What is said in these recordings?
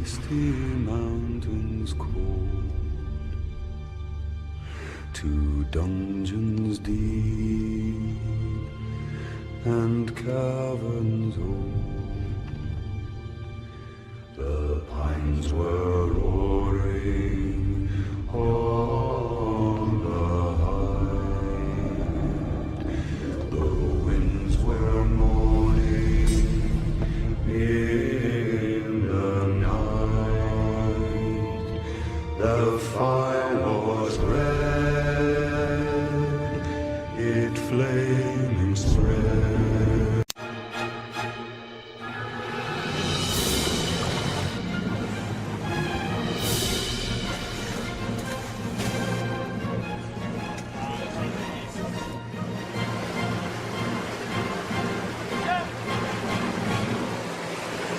misty mountains cold, to dungeons deep and caverns old. The pines were roaring on the height, the winds were moaning in the night. The fire was red, it flaming spread.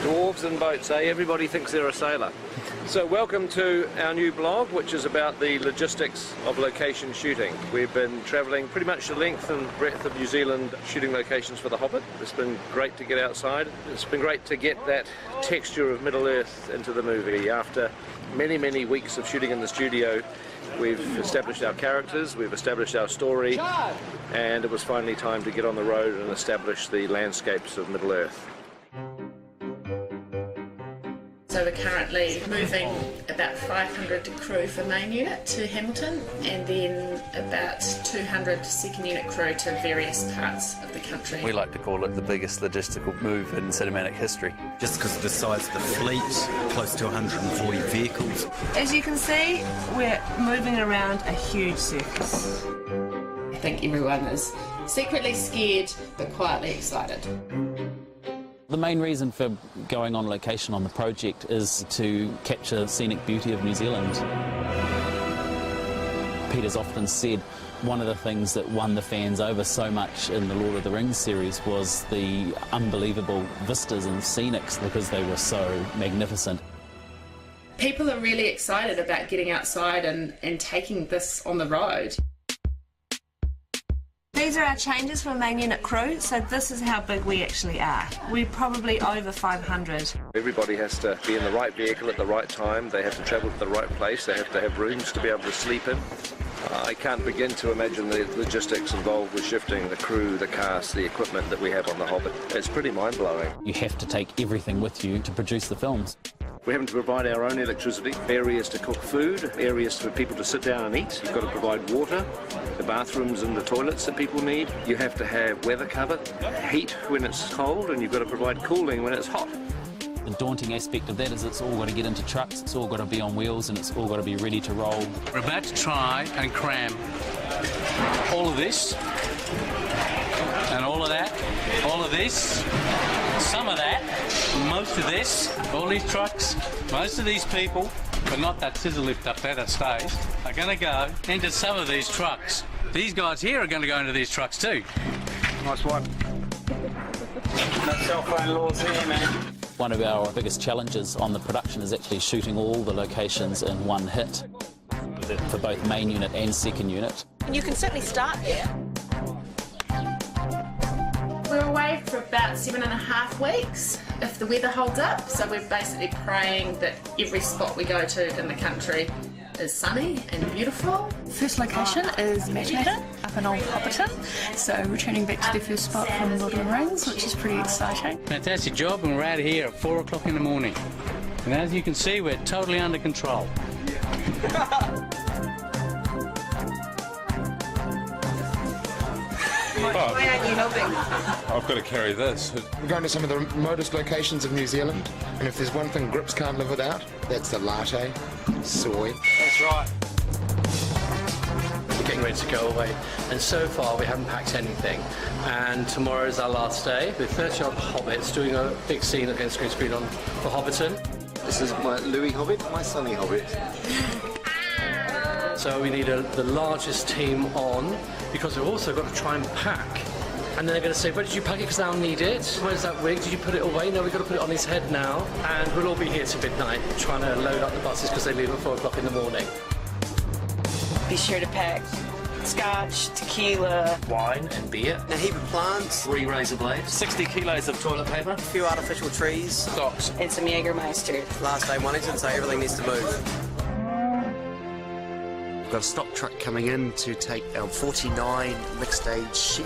Dwarves and boats, eh? Everybody thinks they're a sailor. So welcome to our new blog, which is about the logistics of location shooting. We've been travelling pretty much the length and breadth of New Zealand shooting locations for The Hobbit. It's been great to get outside. It's been great to get that texture of Middle-earth into the movie. After many, many weeks of shooting in the studio, we've established our characters, we've established our story, and it was finally time to get on the road and establish the landscapes of Middle-earth. So we're currently moving about 500 crew for main unit to Hamilton, and then about 200 second unit crew to various parts of the country. We like to call it the biggest logistical move in cinematic history. Just because of the size of the fleet, close to 140 vehicles. As you can see, we're moving around a huge circus. I think everyone is secretly scared but quietly excited. The main reason for going on location on the project is to capture scenic beauty of New Zealand. Peter's often said one of the things that won the fans over so much in the Lord of the Rings series was the unbelievable vistas and scenics because they were so magnificent. People are really excited about getting outside and taking this on the road. These are our changes for main unit crew, so this is how big we actually are. We're probably over 500. Everybody has to be in the right vehicle at the right time, they have to travel to the right place, they have to have rooms to be able to sleep in. I can't begin to imagine the logistics involved with shifting the crew, the cast, the equipment that we have on The Hobbit. It's pretty mind-blowing. You have to take everything with you to produce the films. We're having to provide our own electricity, areas to cook food, areas for people to sit down and eat. You've got to provide water, the bathrooms and the toilets that people need. You have to have weather cover, heat when it's cold, and you've got to provide cooling when it's hot. The daunting aspect of that is it's all got to get into trucks, it's all got to be on wheels, and it's all got to be ready to roll. We're about to try and cram all of this, and all of that, all of this, some of that, most of this, all these trucks, most of these people, but not that scissor lift up there that stays, are going to go into some of these trucks. These guys here are going to go into these trucks too. Nice one. No cell phone laws here, man. One of our biggest challenges on the production is actually shooting all the locations in one hit for both main unit and second unit. You can certainly start there. We're away for about 7.5 weeks if the weather holds up, so we're basically praying that every spot we go to in the country is sunny and beautiful. First location is Matchmatter up in Old Hobbiton, so returning back to the first spot from Lord of the Rings, which is pretty exciting. Fantastic job, and we're out of here at 4 o'clock in the morning. And as you can see, we're totally under control. Why aren't you helping? I've got to carry this. We're going to some of the remotest locations of New Zealand, and if there's one thing Grips can't live without, that's the latte, soy. That's right. We're getting ready to go away, and so far we haven't packed anything. And tomorrow is our last day with 30-odd hobbits doing a big scene against green screen on for Hobbiton. This is my Louis Hobbit, my Sonny Hobbit. So we need the largest team on, because we've also got to try and pack. And then they're going to say, where did you pack it, because I'll need it? Where's that wig? Did you put it away? No, we've got to put it on his head now. And we'll all be here till midnight trying to load up the buses because they leave at 4 o'clock in the morning. Be sure to pack Scotch, tequila, Wine and beer. A heap of plants. 3 razor blades. 60 kilos of toilet paper. A few artificial trees. Socks. and some Jägermeister. Last day Wellington, so everything needs to move. We've got a stock truck coming in to take our 49 mixed age sheep,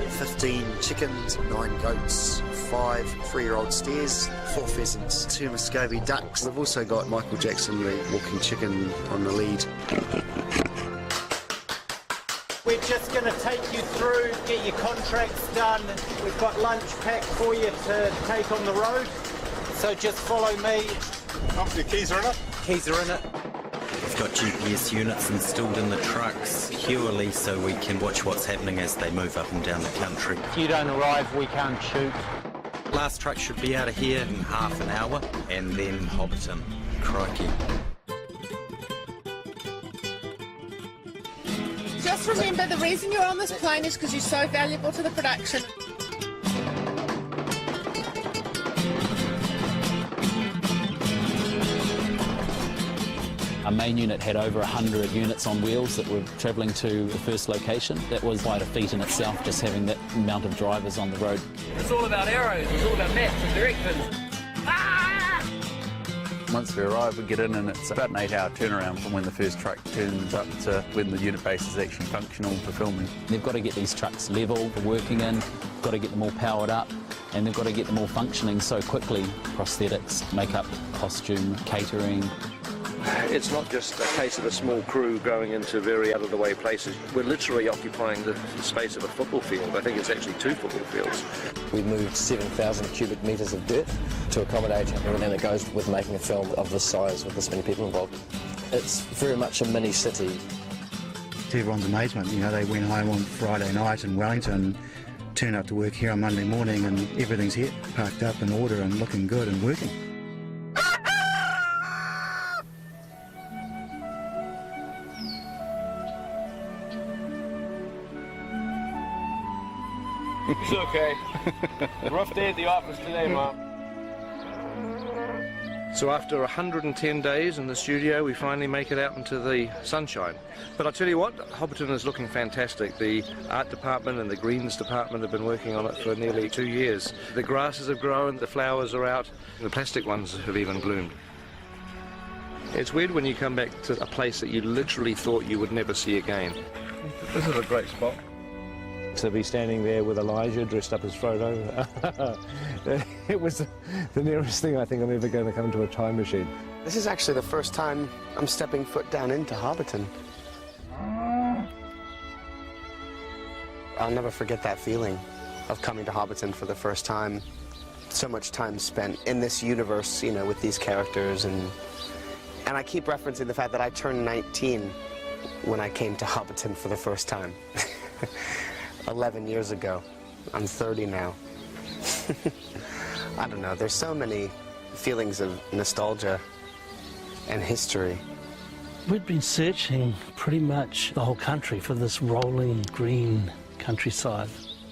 15 chickens, 9 goats, 5 3-year-old steers, 4 pheasants, 2 Muscovy ducks. We've also got Michael Jackson, the walking chicken, on the lead. We're just going to take you through, get your contracts done. We've got lunch packed for you to take on the road. So just follow me. Oh, the keys are in it? Keys are in it. We've got GPS units installed in the trucks purely so we can watch what's happening as they move up and down the country. If you don't arrive, we can't shoot. Last truck should be out of here in half an hour, and then Hobbiton. Crikey. Just remember, the reason you're on this plane is because you're so valuable to the production. Our main unit had over 100 units on wheels that were travelling to the first location. That was quite a feat in itself, just having that amount of drivers on the road. It's all about arrows, it's all about maps and directions. Once we arrive, we get in and it's about an 8-hour turnaround from when the first truck turns up to when the unit base is actually functional for filming. They've got to get these trucks level for working in, got to get them all powered up, and they've got to get them all functioning so quickly. Prosthetics, makeup, costume, catering. It's not just a case of a small crew going into very out-of-the-way places. We're literally occupying the space of a football field. I think it's actually 2 football fields. We moved 7,000 cubic metres of dirt to accommodate everything that goes with making a film of this size with this many people involved. It's very much a mini city. To everyone's amazement, you know, they went home on Friday night in Wellington, turned up to work here on Monday morning, and everything's here, parked up in order and looking good and working. It's okay. Rough day at the office today, Mom. So after 110 days in the studio, we finally make it out into the sunshine. But I tell you what, Hobbiton is looking fantastic. The art department and the greens department have been working on it for nearly 2 years. The grasses have grown, the flowers are out, the plastic ones have even bloomed. It's weird when you come back to a place that you literally thought you would never see again. This is a great spot. To be standing there with Elijah dressed up as Frodo, it was the nearest thing I think I'm ever going to come to a time machine. This is actually the first time I'm stepping foot down into Hobbiton. I'll never forget that feeling of coming to Hobbiton for the first time. So much time spent in this universe, you know, with these characters, and I keep referencing the fact that I turned 19 when I came to Hobbiton for the first time. 11 years ago. I'm 30 now. I don't know, there's so many feelings of nostalgia and history. We'd been searching pretty much the whole country for this rolling green countryside.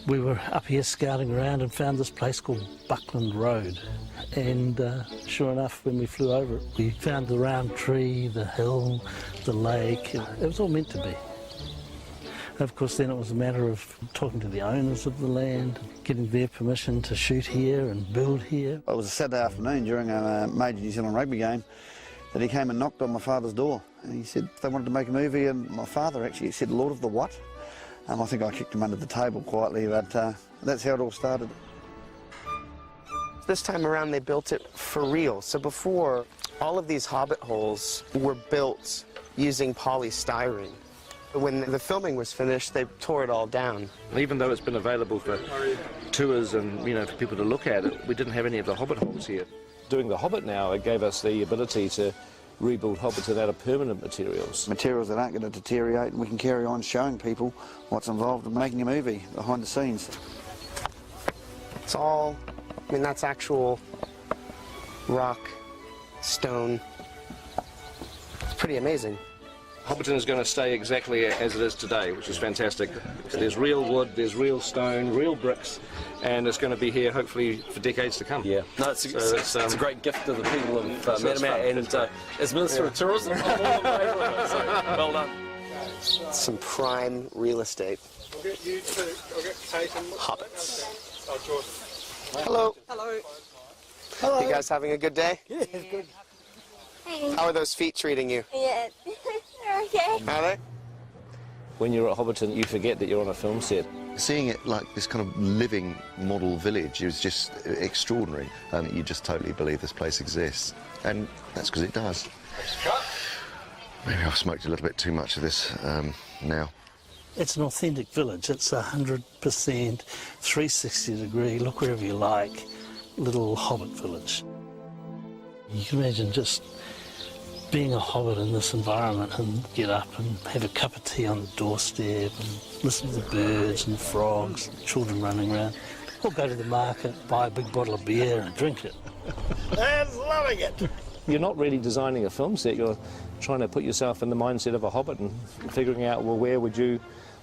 We were up here scouting around and found this place called Buckland Road. And sure enough, when we flew over it, we found the round tree, the hill, the lake. It was all meant to be. Of course, then it was a matter of talking to the owners of the land, getting their permission to shoot here and build here. It was a Saturday afternoon during a major New Zealand rugby game that he came and knocked on my father's door. And he said they wanted to make a movie, and my father actually said, "Lord of the what?" I think I kicked him under the table quietly, but that's how it all started. This time around, they built it for real. So before, all of these Hobbit holes were built using polystyrene. When the filming was finished, they tore it all down. Even though it's been available for tours and, you know, for people to look at it, we didn't have any of the Hobbit holes here. Doing the Hobbit now, it gave us the ability to rebuild Hobbiton out of permanent materials. Materials that aren't going to deteriorate, and we can carry on showing people what's involved in making a movie, behind the scenes. It's all, I mean, that's actual rock, stone. It's pretty amazing. Hobbiton is going to stay exactly as it is today, which is fantastic. There's real wood, there's real stone, real bricks, and it's going to be here hopefully for decades to come. Yeah, no, it's a great gift to the people of Merrimack, and as Minister of Tourism, I'm all the way with it, so well done. Some prime real estate. I'll get you two. I'll get Kate and Hobbits. Oh, Jordan. Hello. Hello. Hello. You guys having a good day? Yeah, it's good. How are those feet treating you? Yeah, they're okay. Are they? When you're at Hobbiton, you forget that you're on a film set. Seeing it like this kind of living model village is just extraordinary. You just totally believe this place exists. And that's because it does. Maybe I've smoked a little bit too much of this now. It's an authentic village. It's 100% 360 degree, look wherever you like, little Hobbit village. You can imagine just being a Hobbit in this environment and get up and have a cup of tea on the doorstep and listen to the birds and frogs, and children running around, or go to the market, buy a big bottle of beer and drink it. I'm loving it. You're not really designing a film set, you're trying to put yourself in the mindset of a Hobbit and figuring out, well, where would you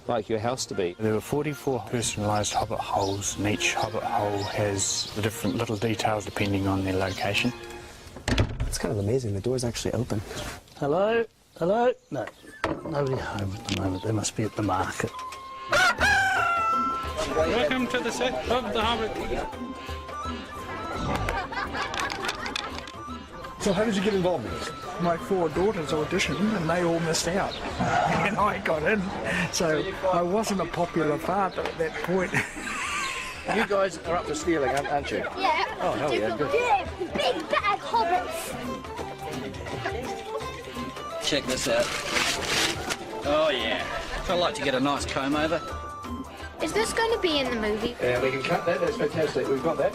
like your house to be? There were 44 personalised Hobbit holes, and each Hobbit hole has the different little details depending on their location. It's kind of amazing. The door's actually open. Hello? Hello? No, nobody home at the moment. They must be at the market. Welcome to the set of the Hobbit. So how did you get involved in this? My 4 daughters auditioned and they all missed out. And I got in. So I wasn't a popular father at that point. You guys are up for stealing, aren't you? Yeah. Oh, hell yeah, good. Yeah, big bag hobbits. Check this out. Oh yeah. I'd like to get a nice comb over. Is this going to be in the movie? Yeah, we can cut that. That's fantastic. We've got that.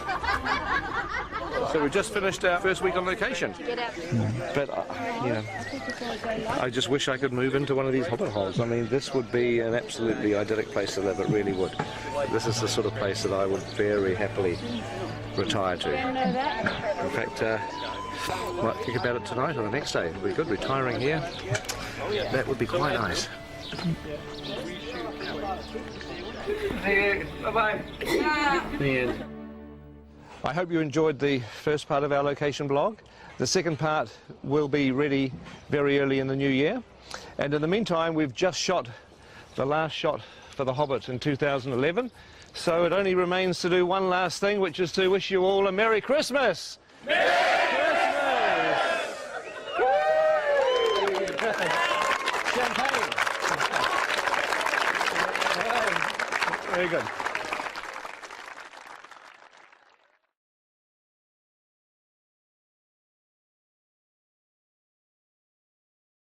So we just finished our first week on location. But, you know, I just wish I could move into one of these Hobbit holes. I mean, this would be an absolutely idyllic place to live. It really would. This is the sort of place that I would very happily retire to. In fact, might think about it tonight or the next day. It would be good retiring here. That would be quite nice. Bye-bye. I hope you enjoyed the first part of our location blog. The second part will be ready very early in the new year. And in the meantime, we've just shot the last shot for The Hobbit in 2011. So it only remains to do one last thing, which is to wish you all a Merry Christmas! Merry Christmas! Champagne! Very good.